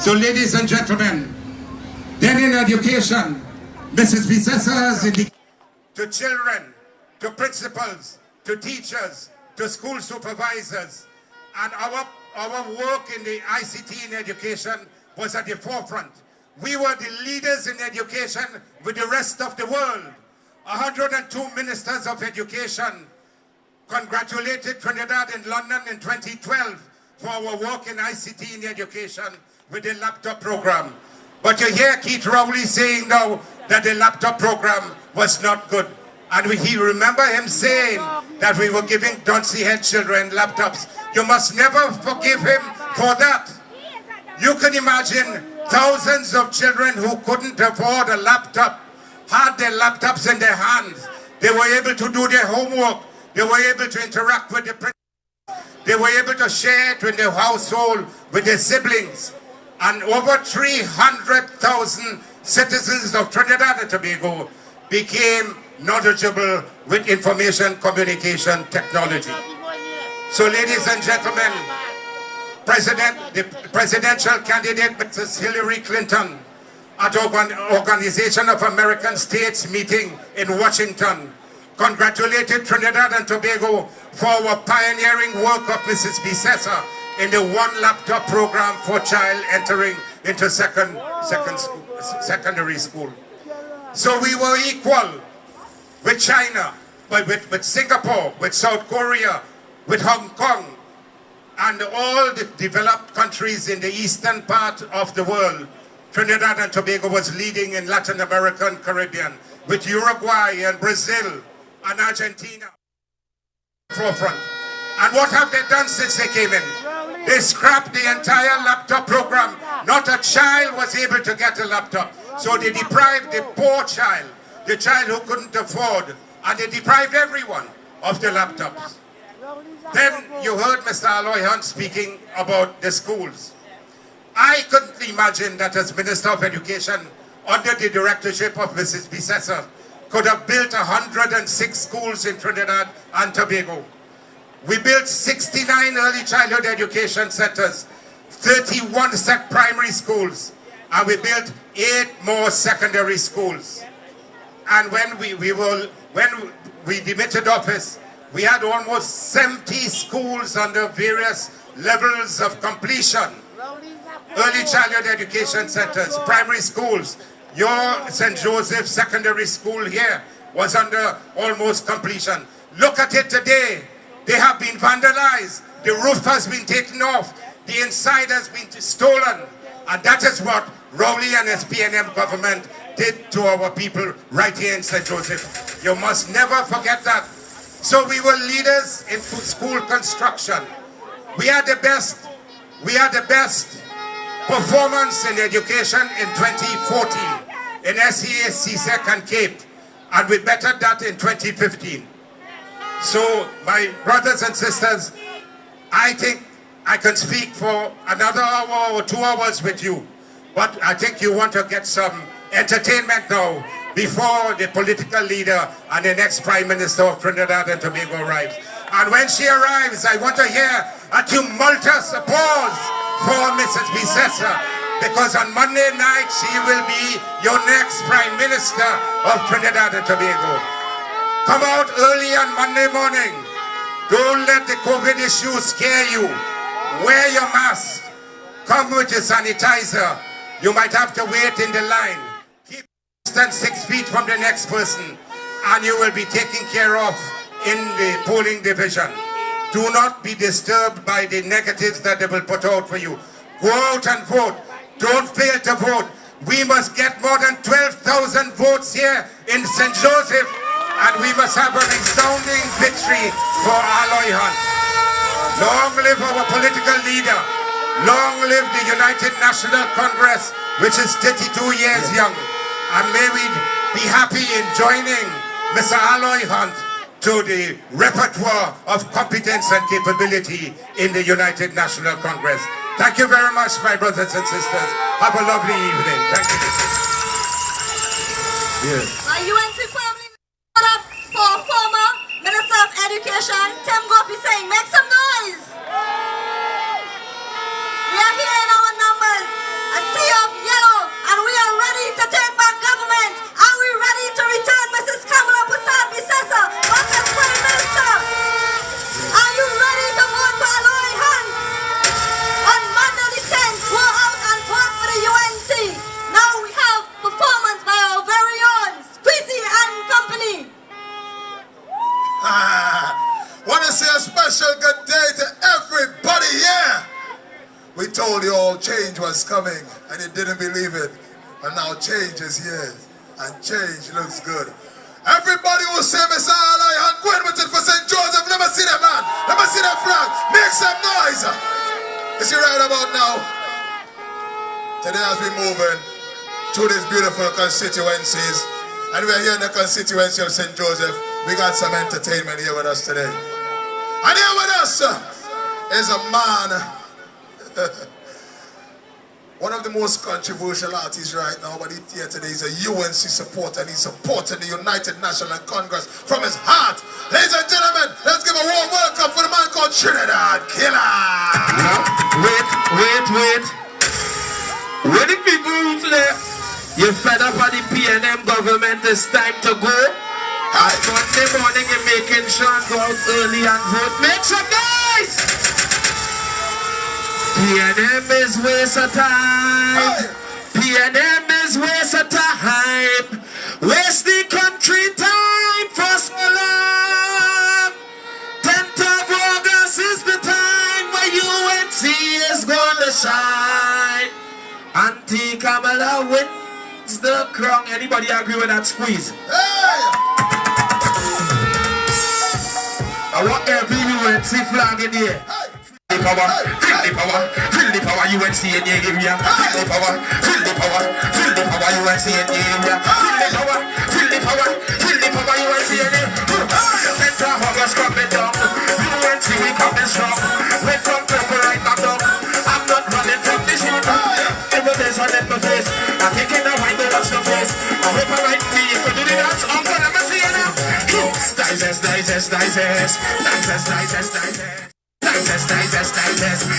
So ladies and gentlemen, then in education, Mrs. Vicessa has indicated to children, to principals, to teachers, to school supervisors, and our work in the ICT in education was at the forefront. We were the leaders in education with the rest of the world. 102 ministers of education congratulated Trinidad in London in 2012 for our work in ICT in education with the laptop program. But you hear Keith Rowley saying now that the laptop program was not good. And he remember him saying that we were giving Duncy Head children laptops. You must never forgive him for that. You can imagine thousands of children who couldn't afford a laptop had their laptops in their hands. They were able to do their homework. They were able to interact with the principals. They were able to share it with their household, with their siblings. And over 300,000 citizens of Trinidad and Tobago became knowledgeable with information communication technology. So ladies and gentlemen, the presidential candidate, Mrs. Hillary Clinton, at Organization of American States meeting in Washington, congratulated Trinidad and Tobago for our pioneering work of Mrs. Vicessa in the one laptop program for child entering into secondary school. So we were equal with China, with Singapore, with South Korea, with Hong Kong, and all the developed countries in the eastern part of the world. Trinidad and Tobago was leading in Latin America and Caribbean, with Uruguay and Brazil and Argentina forefront. And what have they done since they came in? They scrapped the entire laptop program. Not a child was able to get a laptop. So they deprived the poor child, the child who couldn't afford, and they deprived everyone of the laptops. Then you heard Mr. Alleyne Hunt speaking about the schools. I couldn't imagine that as Minister of Education, under the directorship of Mrs. Vicessa, could have built 106 schools in Trinidad and Tobago. We built 69 early childhood education centers, 31 primary schools, and we built 8 more secondary schools. And when we demitted office, we had almost 70 schools under various levels of completion. Early childhood education centers, primary schools. Your St. Joseph Secondary School here was under almost completion. Look at it today. They have been vandalized. The roof has been taken off. The inside has been stolen. And that is what Rowley and SPNM government did to our people right here in St. Joseph. You must never forget that. So we were leaders in school construction. We had the best performance in education in 2014 in SEA, CSEC and Cape, and we bettered that in 2015. So my brothers and sisters, I think I can speak for another hour or 2 hours with you, but I think you want to get some entertainment now before the political leader and the next Prime Minister of Trinidad and Tobago arrives. And when she arrives, I want to hear a tumultuous applause for Mrs. Vicessa, because on Monday night she will be your next Prime Minister of Trinidad and Tobago. Come out early on Monday morning. Don't let the COVID issue scare you. Wear your mask. Come with your sanitizer. You might have to wait in the line. Keep distance 6 feet from the next person, and you will be taken care of in the polling division. Do not be disturbed by the negatives that they will put out for you. Go out and vote. Don't fail to vote. We must get more than 12,000 votes here in St. Joseph, and we must have a resounding victory for Alleyne Hunt. Long live our political leader. Long live the United National Congress, which is 32 years young. And may we be happy in joining Mr. Alleyne Hunt to the repertoire of competence and capability in the United National Congress. Thank you very much, my brothers and sisters. Have a lovely evening. Thank you. Yes. My UNC family for former Minister of Education, Tim Gopi, saying, make some noise. We are here in our numbers. As change was coming and you didn't believe it. And now change is here. And change looks good. Everybody who say Mr. Alleyne and Gwen with it for St. Joseph, let me see that man. Let me see that flag. Make some noise. Is he right about now? Today as we move in through these beautiful constituencies, and we're here in the constituency of St. Joseph, we got some entertainment here with us today. And here with us is a man, one of the most controversial artists right now, but here today is a UNC supporter, and he's supporting the United National Congress from his heart. Ladies and gentlemen, let's give a warm welcome for the man called Trinidad Killer. Wait. Where the people who's left? You fed up on the PNM government, it's time to go. On Monday morning you're making sure go out early and vote. Make some noise! PNM is waste of time. PNM is waste of time. Waste the country time for so long. 10th of August is the time where UNC is gonna shine. Auntie Kamala wins the crown. Anybody agree with that squeeze? Hey! I want every UNC flag in here. Feel the power, UNC in the area. Feel the power, UNC in the area. Feel the power, UNC in the area. Center August coming down. UNC we coming strong. We come purple right back down. I'm not running from this one. Every day's on my face. I'm taking a white to watch the face. I hope I might be if I do the dance. I'm gonna see you now. Digest.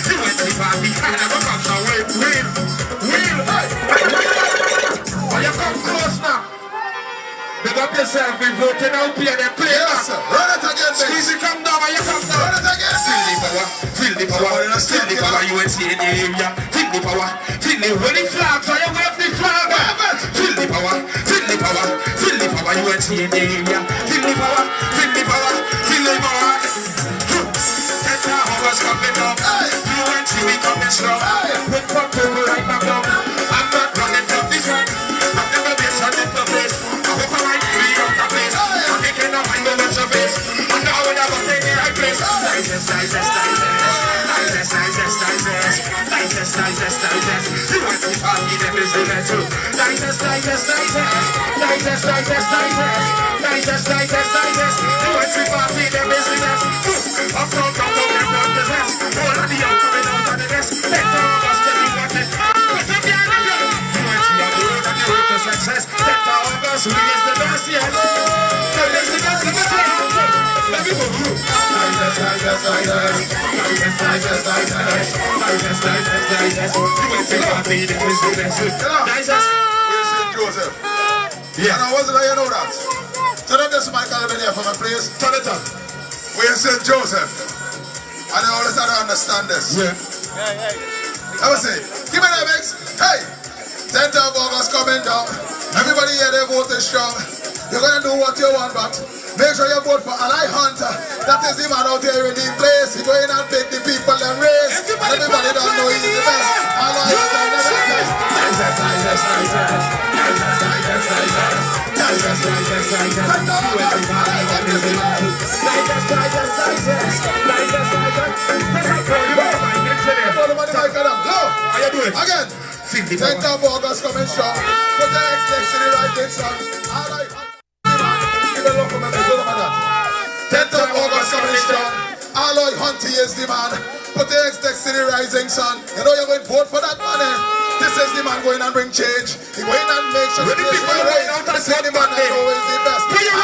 You went to party, I never come now. Wheel. Oh, you come close now. Big up yourself, we voting out here and play. Yes, sir. Run it again, baby. Squeeze it, come down, you come down. Run it again. Feel the power, UNC in the area. Feel the power, when the flag, so you wave the flag. Feel the power, UNC in the area. Feel the power. August coming up, UNC we coming strong. We come people right back down. I'm not running from this one. I've never been shot in the face. I hope I might be on the place. I'm making a mind on the face. And now I never take the right place. Digest. You want to party, them is the best too. Digest. You want to party, them is the best. I'm from all of the young coming out of the nest. Let the August get you what it. Put up your hand. You want to have the road to success. Let the August we is the best, yes. So this is the best, let me go through. Digest. You want to party, them is the best. Digest. We're St. Joseph. Yeah. And I wasn't like you know that. Turn up this mic over there for my place. Turn it up. We're St. Joseph. And I always had to understand this. Yeah. Let me see. Give me that mix. Hey! 10th of August coming down. Everybody here, they vote is strong. You're going to do what you want, but make sure you vote for Alleyne Hunter. That is the man out here in the place. He go in and pick the people and race. And everybody don't know he's the best. Alleyne Hunter. Again, 10th of August coming strong. Put the X next to the right thing, son. Alleyne Hunter. 10th of August coming strong. Alleyne Hunter is the man. Put the X next to the rising sun. You know you're going to vote for that man, eh? This is the man going and bring change. He going and make sure the place will rain. This is the man that always the best. Digest.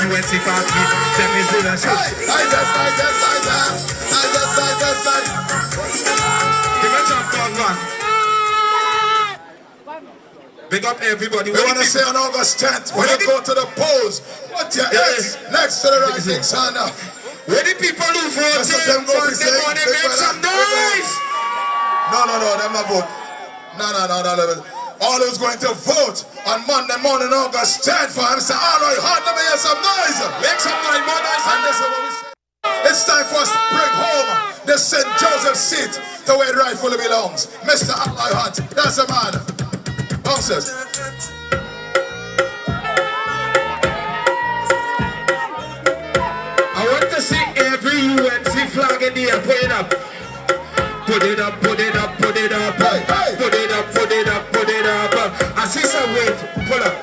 UNC party, them is the best. Give a jump on man. Big up everybody. We want to say on August 10th, when you go to the polls, put your X next to the rising sun. Where the people who vote on Monday morning make some noise? No, them not vote. No. All who's going to vote on Monday morning, August 10th for Mr. Alleyne Hunter, let me hear some noise. Make some noise, more noise. And this is what we say. the St. Joseph seat to where it rightfully belongs. Mr. Alley Hunt, that's a man. Bouncers. I want to see every UNC flag in the air. Put it up. Put it up, put it up, put it up. Hey, hey. Put it up, put it up, put it up. I see some weight. Pull up.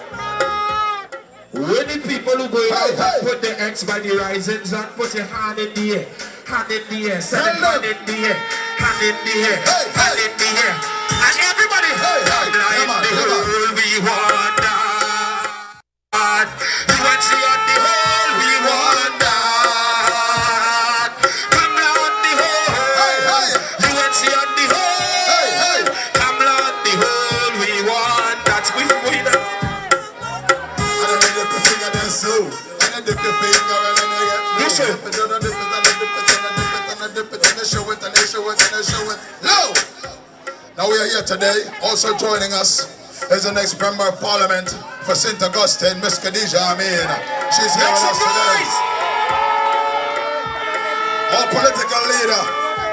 When the people who go out, hey. put the X by the risings and put your hand in the air. Hand in the air. Set Hand hand up. in the air. Hand in the air. Hey, Hand hey. in the air. And everybody, Hey, hey. blind Come on, the come on. whole we want that. UNC on the whole we want that. Come on the whole. Hey, hey. UNC on the whole. Hey, hey. Come on the whole we want that. We win that. And then they dip the finger then slow. And then dip the finger and then they get low. Yes, sir. Dip it, and they dip it, and they dip it, and they dip it, and they dip it, and they show it, and they show it, and they show it. Low! Now we are here today. Also joining us is the next member of Parliament for St. Augustine, Miss Khadija I.A.N. She's here with us today. Our political leader,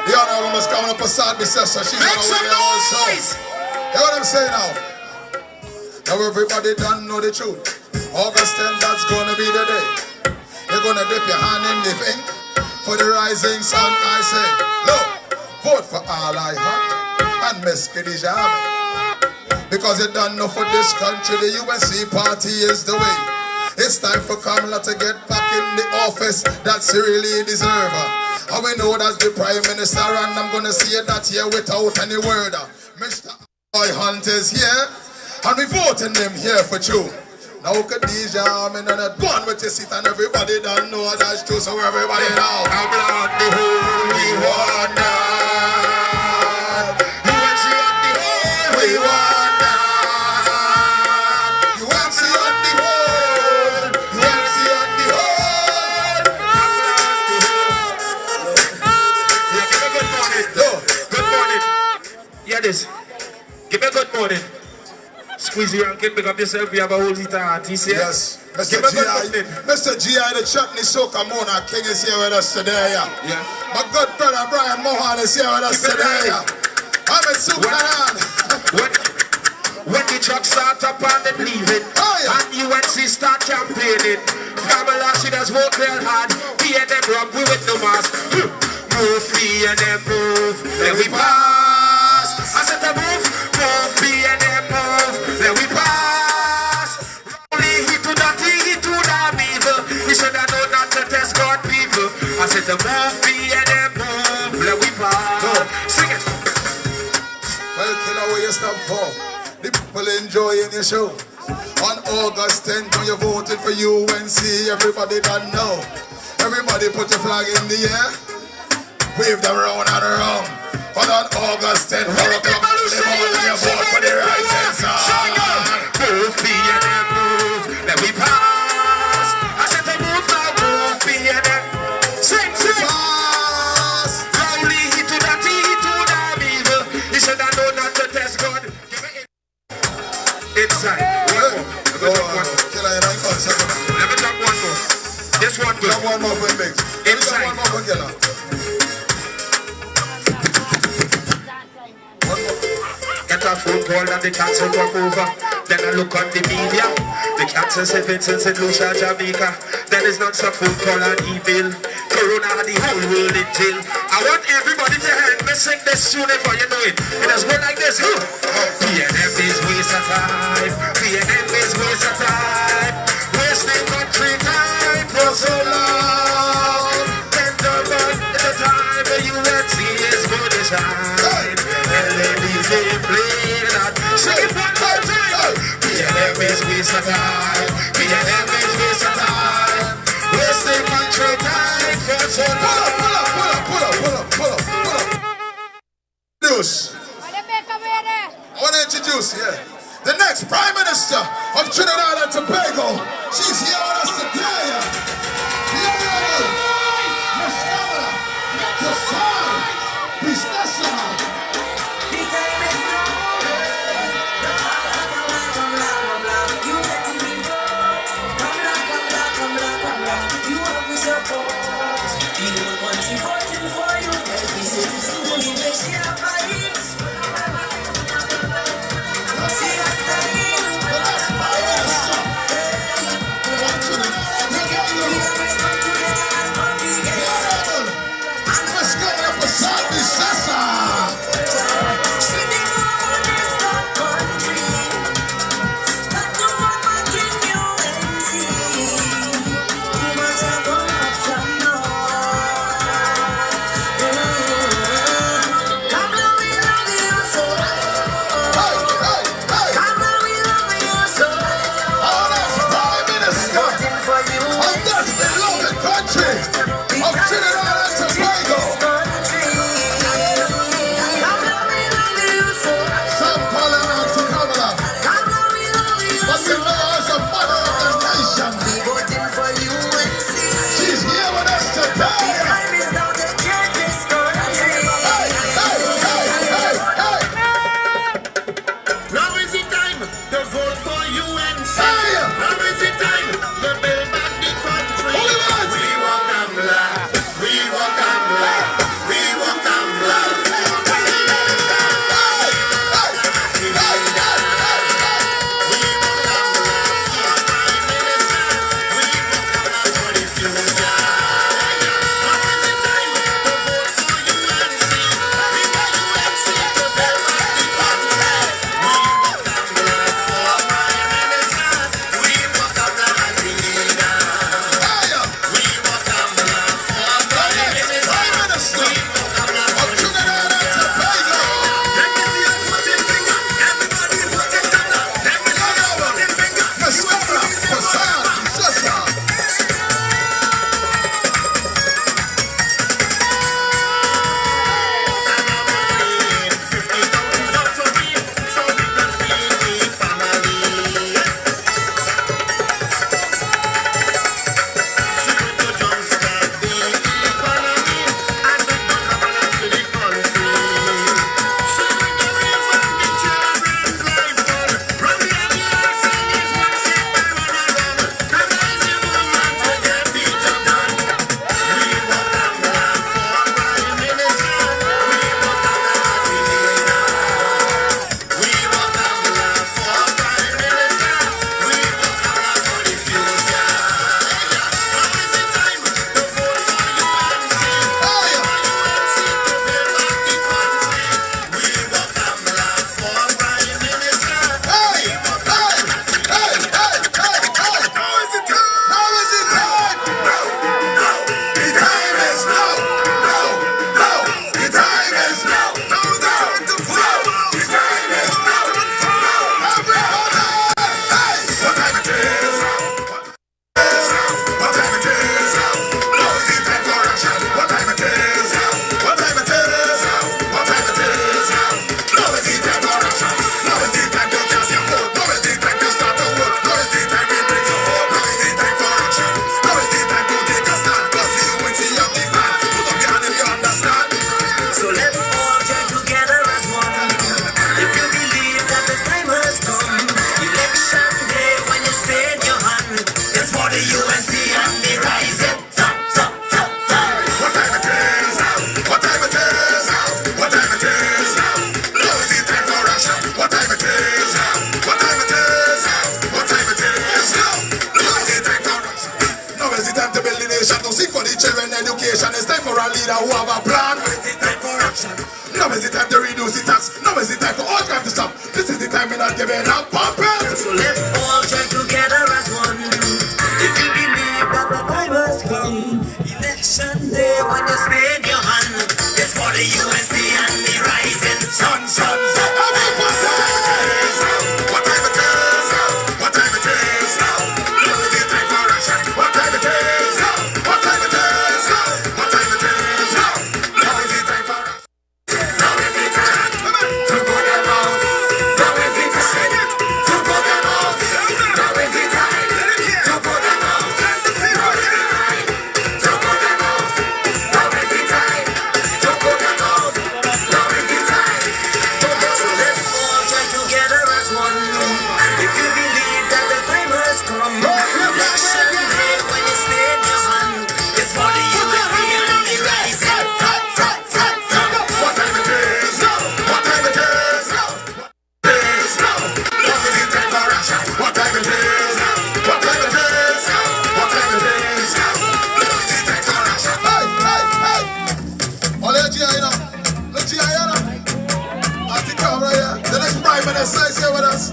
the Honorable Ms. Governor Prasad Bisessa, she's on her way here also. Hear what I'm saying now? Now everybody done know the truth. August 10th, that's gonna be the day. You're gonna dip your hand in the ink for the rising sun. I say, look, vote for Alley Hunt and Miss Khadija I.A.N. Because you done know for this country, the UNC party is the way. It's time for Kamala to get back in the office that she really deserve. And we know that's the Prime Minister, and I'm gonna see that here without any word. Mr. Alley Hunt is here, and we voting them here for true. Now Khadija, I'm in a go on with your seat, and everybody don't know that's true, so everybody know. Come on the whole we want that. UNC on the whole we want that. UNC on the whole, UNC on the whole. Yeah, give me good morning. Good morning. Yeah, this. Give me good morning. Squeeze your ankle, pick up yourself. We have a whole heat of artists here. Yes, Mr. Give me good G.I. morning. Mr. G.I. the chutney soca Mona King is here with us today. Yeah. My good brother Brian Mohan is here with us Keep it today. right. I'm in Superman. When the truck start up and then leave it, Oh, yeah. and UNC start campaigning, Kamala, she does work real hard. P&M rob, we with no mask. Move, P&M move, then we pass. I said to move, P&M move, then we pass. Only he too dirty, he too damn evil. He should have known not to test God people. I said to move, P&M move, then we pass. Sing it. Well, killer, where you stop for? The people enjoying your show. On August 10th, when you voted for UNC, everybody don't know. Everybody put your flag in the air. Wave them round and around. But on August 10th, 4 o'clock, they vote you vote for the rising sun. Move, P&M move, let we pass. I said to move now, move, P&M. Sing, sing. Pass. Rowley, he too dirty, he too damn evil. He should have known not to test God. Give me it. Inside. One more. Let me drop one more. Killer, you know, you can't say that. Let me drop one more. This one good. Drop one more for big. Inside. One more for killer. One more. Get a phone call and the cats will walk over. Then I look on the media. The cats in St. Vincent, St. Lucia, Jamaica. Then it's not some phone call and email. Corona had the whole world in jail. I want everybody to help me sing this tune before you know it. It does go like this. P&M is waste of time. P&M is waste of time. Wasting country time for so long. Then the month at the time the UNC is for the shine. LAD's they play that. Sing it one more time. P&M is waste of time. P&M is waste of time. Wasting country time for so long. Pull up. Introduce. I want to introduce, the next Prime Minister of Trinidad and Tobago. She's here with us today. The Honorable Miss Governor Prasad Bisessa. You have the support. You want to fighting for you. leader who have a plan. Now is the time for action. Now is the time to reduce the tax. Now is the time for all crime to stop. This is the time we're not giving up puppet. So let's all join together as one. If you believe that the time has come, election day when you spread your hand, it's for the UNC and the rising sun. What time it is? What time it is? Now is the time for action. What time it is? What time it is? What time it is? Now is the time for action. Now is the time to go them out. Now is the time to go them out. Now is the time to go them out. Now is the time to go them out. Now is the time to go them out. Now is the time. So let's all join together as one. If you believe that the time has come, election day when you spread your hand, it's for the UNC and the rising sun. What time it is? What time it is? Now is the time for action. What time it is? What time it is? What time it is? Now is the time for action. Hey! All your G.I.N. Look G.I.N. I think I'm right here. The next Prime Minister is here with us.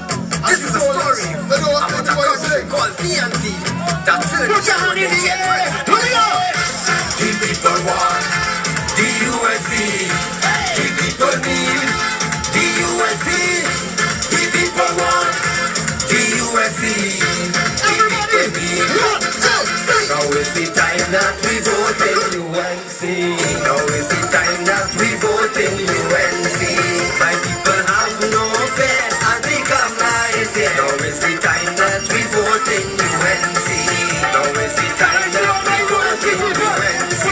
This is a story They know what about a people are country saying. called TNT that turned down in the end. The people want the UNC. The people need the UNC. The people want the UNC. The people need. Now is the time that we vote in UNC. Now is the time that we vote in UNC. My people have no fear and the governor is here. Now is the time that we vote in UNC. Now is the time that we vote in UNC.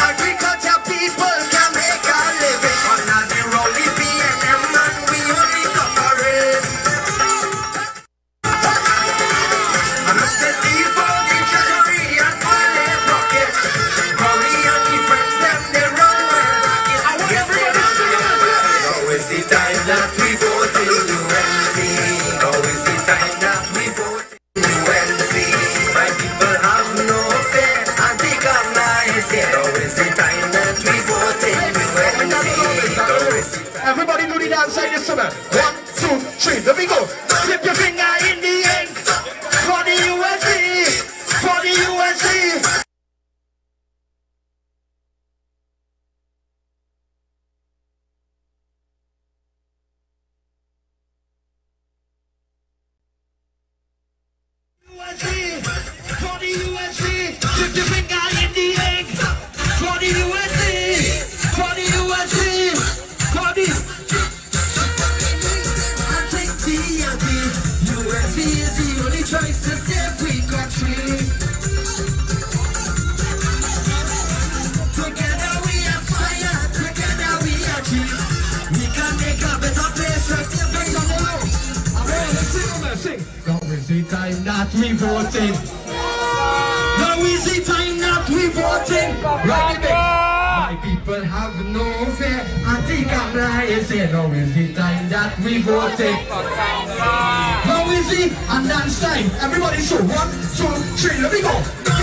Agriculture people can make a living under the rolly B&M and we only suffering. And look at the for the treasury and for their pocket. Rolly and the friends them they run well rocket. Yes, they run well. Now is the time that we vote in UNC. Now is the time that we vote in UNC. My people have no fear and the governor is here. Now is the time that we vote in UNC. Now is the time. Everybody do the dance like this, summer. 1, 2, 3, let me go. Slip your finger in the air for the USA, for the USA. For the USA, slip your finger in the air for the USA, for the USA, for the I think TNT, UNC is the only choice to save free country. Together we aspire, together we achieve. We can make a better place right here. Sing. Now is the time that we voting. Now is the time that we voting. Right big. My people have no fear. I think I'm lying. Say now is the time that we voting. Now is the and dance time. Everybody so 1, 2, 3, let me go.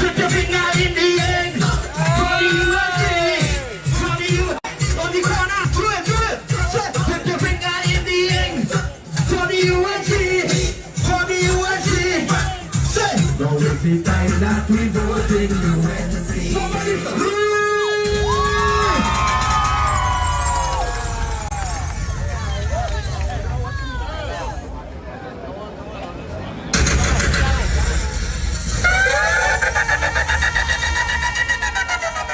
Flip your finger in the air for the USA. For the USA. On the corner. Do it. Say, flip your finger in the air for the USA. For the USA. Say, now is the time that we vote in UNC. Somebody say,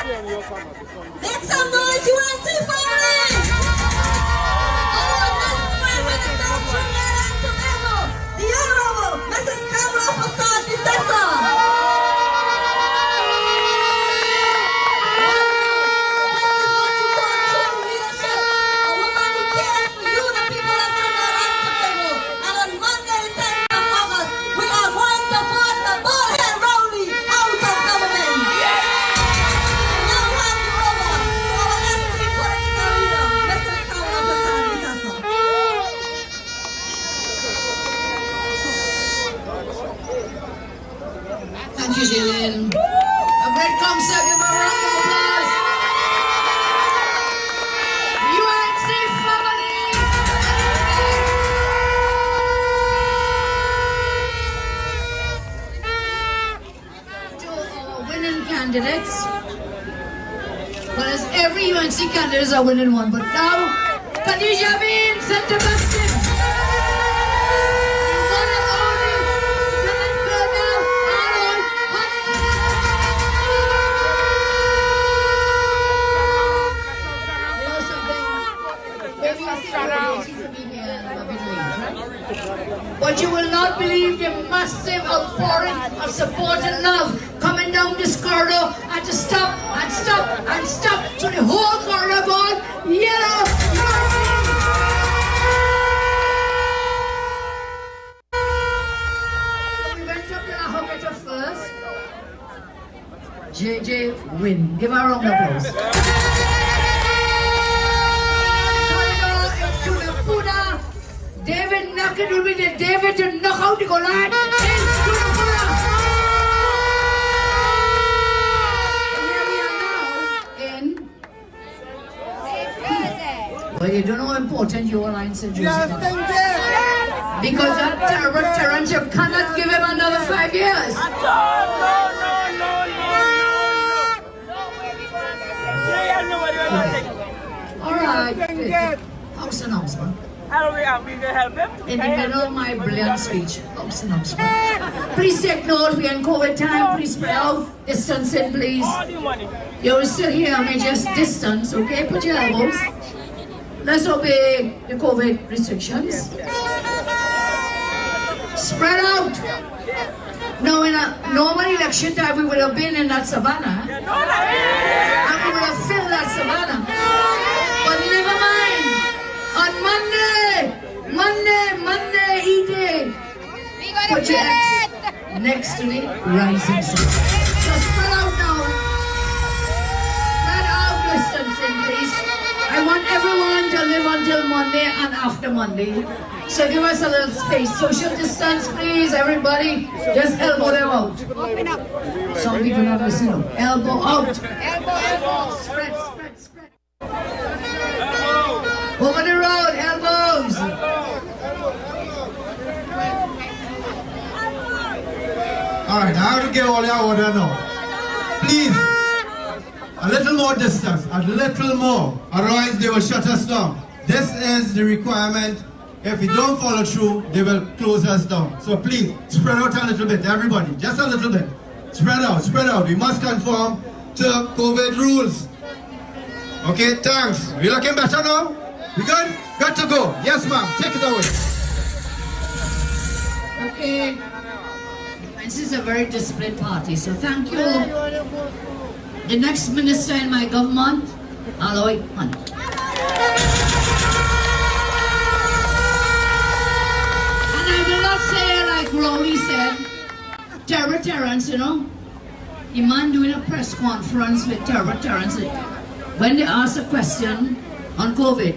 Make some noise, UNC family! Our next Prime Minister of Trinidad and Tobago, the Honorable Mrs. Kamala Fassad Dissessa. candidates. Well, as every UNC candidate is a winning one, but now, Khadija Bean, Center Bastion. One and only, Lieutenant Colonel Alleyne. You know something? Maybe I think you're waiting for me here a bit late, right? But you will not believe the massive outpouring of support and love coming down this corridor and to stop and stop and stop to the whole corridor going yellow. So we went up to Ahoketa first. JJ win. Give her a round of applause. Corridor into the Buddha. David knocking will be the David to knock out the Golan into the Buddha. Here we are now in. Well, you don't know how important your line St. Joseph is. Because that Terrence, you cannot give him another 5 years. All right. House announcement. In the middle of my brilliant speech, house announcement. Please take note, we are in COVID time. Please spread out, distancing, please. You're still here, may just distance, okay? Put your elbows. Let's obey the COVID restrictions. Spread out. Now, in a normal election time, we would have been in that savannah, and we would have filled that savannah. But never mind. On Monday, E-Day, put your X next to the rising sun. So spread out now. Spread out distancing, please. I want everyone to live until Monday and after Monday. So give us a little space. Social distance, please, everybody. Just elbow them out. Some people not listening. Elbow out. Elbow. Spread. Over the road, elbows. Alright, I have to get all your order now. Please, a little more distance, a little more. Otherwise, they will shut us down. This is the requirement. If we don't follow through, they will close us down. So please, spread out a little bit, everybody. Just a little bit. Spread out. We must conform to COVID rules. Okay, thanks. We looking better now? We good? Good to go. Yes, ma'am. Take it away. Okay. This is a very disciplined party, so thank you. The next minister in my government, AHLOY. And I will not say like Rowley said, Terrence, you know. The man doing a press conference with Terrence. When they asked a question on COVID,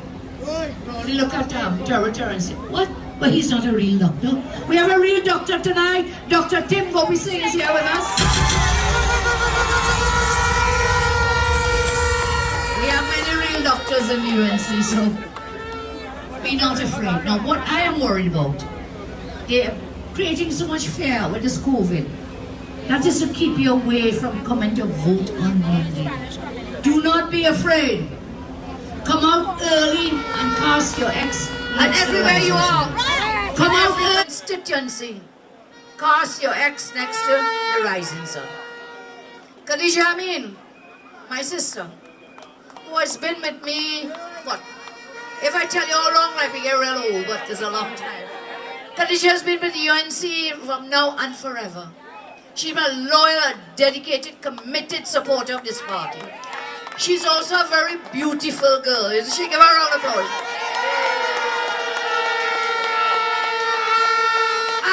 Rowley look at Terrence and say, what? But he's not a real doctor. We have a real doctor tonight. Dr. Tim Bobby Singh is here with us. We have many real doctors in the UNC, so be not afraid. Now, what I am worried about, they're creating so much fear with this COVID. That is to keep you away from coming to vote on Monday. Do not be afraid. Come out early and cast your X. And everywhere you are, come out to the constituency. Cast your X next to the rising sun. Khadija I.A.N, my sister, who has been with me, what? If I tell you how long, I get real old, but it's a long time. Khadija has been with the UNC from now and forever. She's a loyal, dedicated, committed supporter of this party. She's also a very beautiful girl. Isn't she? Give her a round of applause.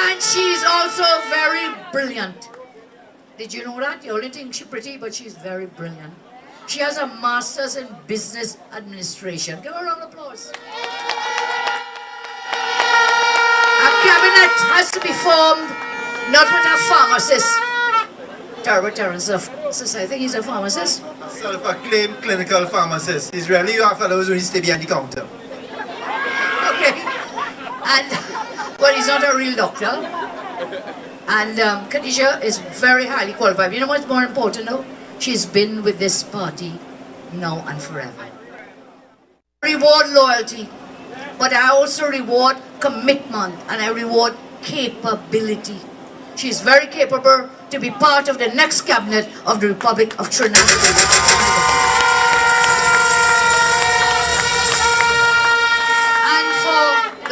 And she's also very brilliant. Did you know that? You only think she's pretty, but she's very brilliant. She has a master's in business administration. Give her a round of applause. A cabinet has to be formed, not with a pharmacist. Terrence, I think he's a pharmacist. Self-acclaimed clinical pharmacist. He's really your fellows when he stay behind the counter. Okay. And, well, he's not a real doctor. And Khadija is very highly qualified. You know what's more important though? She's been with this party now and forever. Reward loyalty, but I also reward commitment and I reward capability. She's very capable to be part of the next cabinet of the Republic of Trinidad and Tobago. And for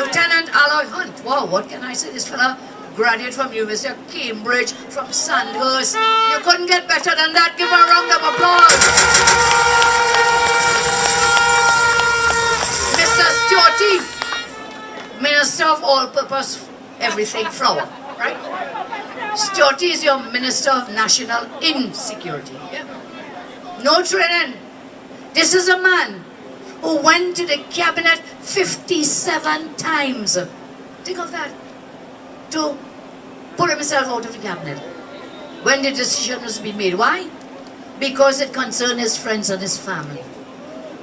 Lieutenant Alleyne Hunt, wow, what can I say? This fella graduate from University of Cambridge, from Sandhurst. You couldn't get better than that. Give her a round of applause. Mr. Stuarty, Minister of All-Purpose Everything Flower, right? Stuarty is your Minister of National Insecurity. Yeah? No training. This is a man who went to the cabinet 57 times. Think of that. To put himself out of the cabinet when the decision was being made. Why? Because it concerned his friends and his family.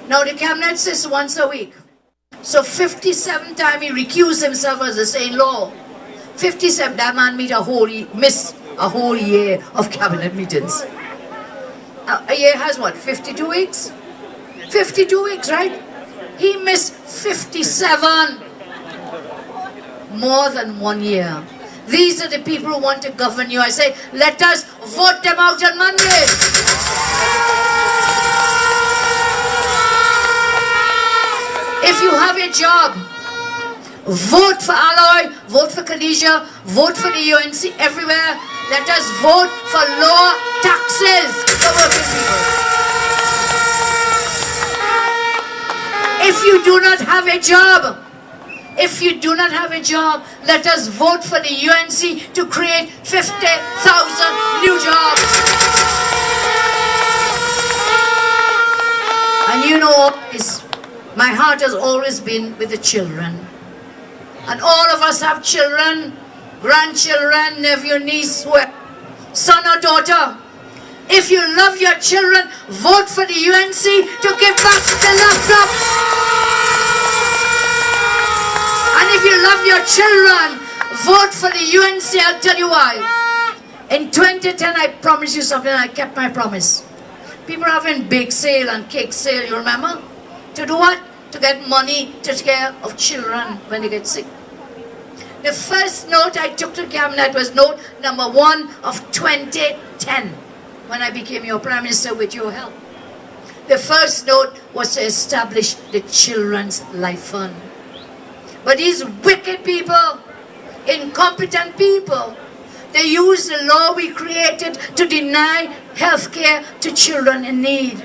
Now the cabinet sits once a week. So 57 times he recused himself as a saying law. 57, that man missed a whole year of cabinet meetings. A year has what, 52 weeks? 52 weeks, right? He missed 57. More than 1 year. These are the people who want to govern you. I say, let us vote them out on Monday. If you have a job, vote for Alleyne, vote for Khadija, vote for the UNC everywhere. Let us vote for lower taxes for working people. If you do not have a job, let us vote for the UNC to create 50,000 new jobs. And you know, my heart has always been with the children. And all of us have children, grandchildren, nephew, niece, son or daughter. If you love your children, vote for the UNC to give back the laptops. And if you love your children, vote for the UNC. I'll tell you why. In 2010, I promised you something and I kept my promise. People are having bake sale and cake sale, you remember? To do what? To get money to take care of children when they get sick. The first note I took to cabinet was note number 1 of 2010, when I became your Prime Minister with your help. The first note was to establish the Children's Life Fund. But these wicked people, incompetent people, they use the law we created to deny health care to children in need.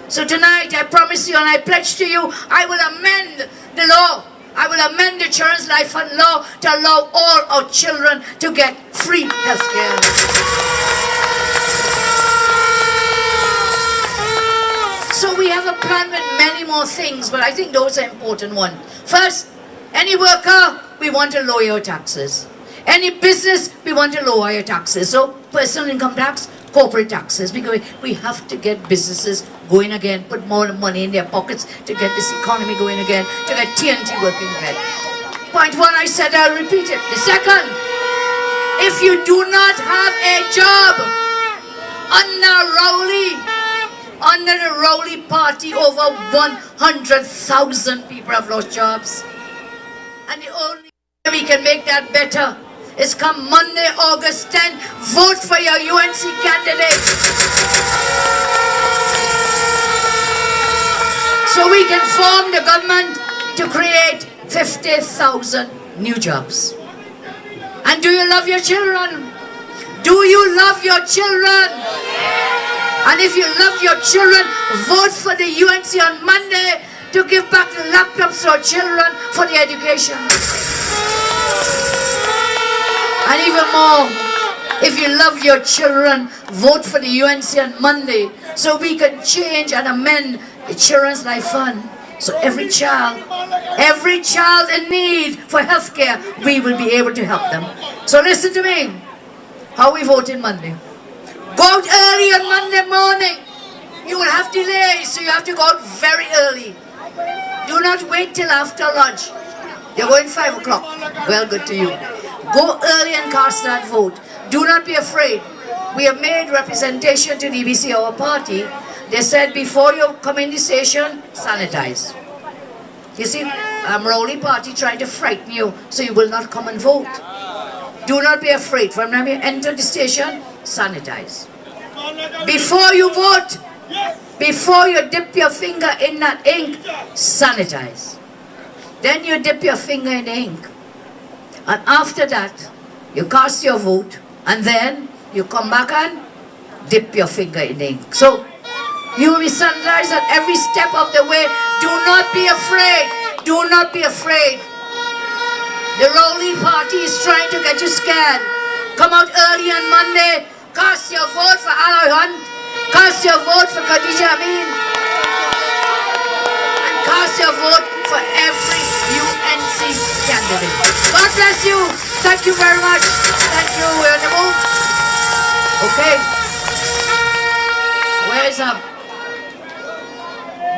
So tonight I promise you and I pledge to you, I will amend the law. I will amend the Children's Life Fund law to allow all our children to get free health care. So we have a plan with many more things, but I think those are important ones. First, any worker, we want to lower your taxes. Any business, we want to lower your taxes. So personal income tax, corporate taxes, because we have to get businesses going again, put more money in their pockets to get this economy going again, to get TNT working again. Point 1, I said, I'll repeat it. The second, if you do not have a job under the Rowley party, over 100,000 people have lost jobs. And the only way we can make that better is come Monday, August 10th, vote for your UNC candidate. So we can form the government to create 50,000 new jobs. And do you love your children? Do you love your children? And if you love your children, vote for the UNC on Monday to give back the laptops to our children for the education. And even more, if you love your children, vote for the UNC on Monday so we can change and amend the Children's Life Fund. So every child in need for health care, we will be able to help them. So listen to me, how we vote in Monday. Go out early on Monday morning. You will have delays, so you have to go out very early. Do not wait till after lunch. You're going 5 o'clock. Well, good to you. Go early and cast that vote. Do not be afraid. We have made representation to the EBC, our party. They said before you come in the station, sanitize. You see, Rowley party trying to frighten you so you will not come and vote. Do not be afraid. From when you enter the station, sanitize. Before you vote, before you dip your finger in that ink, sanitize. Then you dip your finger in the ink. And after that, you cast your vote, and then you come back and dip your finger in the ink. So, you will be sanitized at every step of the way. Do not be afraid. Do not be afraid. The Rowley party is trying to get you scared. Come out early on Monday. Cast your vote for AHLOY. Cast your vote for Khadija Amin. And cast your vote for every UNC candidate. God bless you. Thank you very much. Thank you. We're on the move. Okay. Where's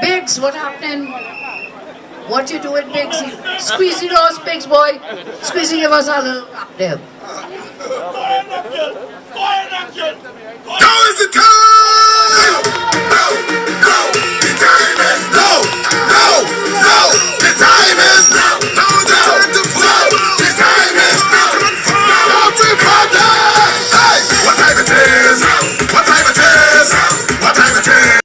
Biggs? What happening? What you doing, Biggs? Squeeze those Biggs, boy. Squeeze give us a little up there. Now is the time! No! The time is no! The time is now! Now is the time to flow! The time is now! Now to party! Hey! What time it is? What time it is? What time it is?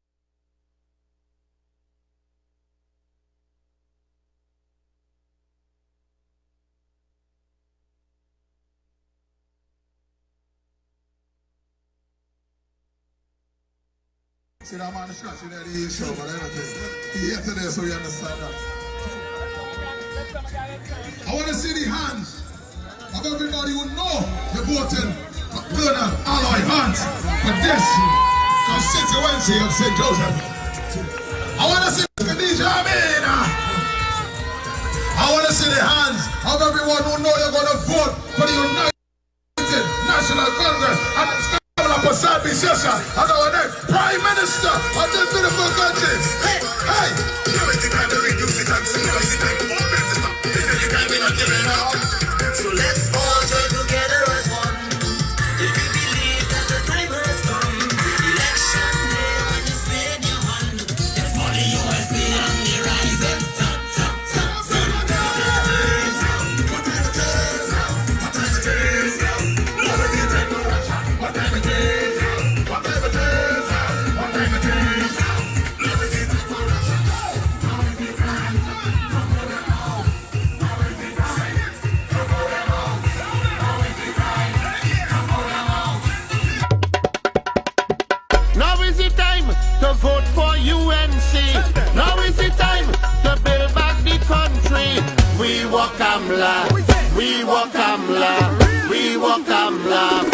See that man scratching at the show, but everything. He here today, so you understand that. I want to see the hands of everybody who know you're voting for Colonel AHLOY hands for this constituency of St. Joseph. I want to see Khadija Amin. I want to see the hands of everyone who know you're going to vote for the United National Congress and it's as our next Prime Minister of this beautiful country. Hey! Now is the time to reduce it and see. Now is the time to all mess it up. This is the time we're not giving up. So let's all join together as one. If you believe that the time has come, election day when you spin your hand, it's for the USA and the rising top. What time it is? What time it is? Now is the time to rush. What time it is? Vote for UNC. Now is the time to build back the country. We walk Amla, we walk Amla, we walk Amla.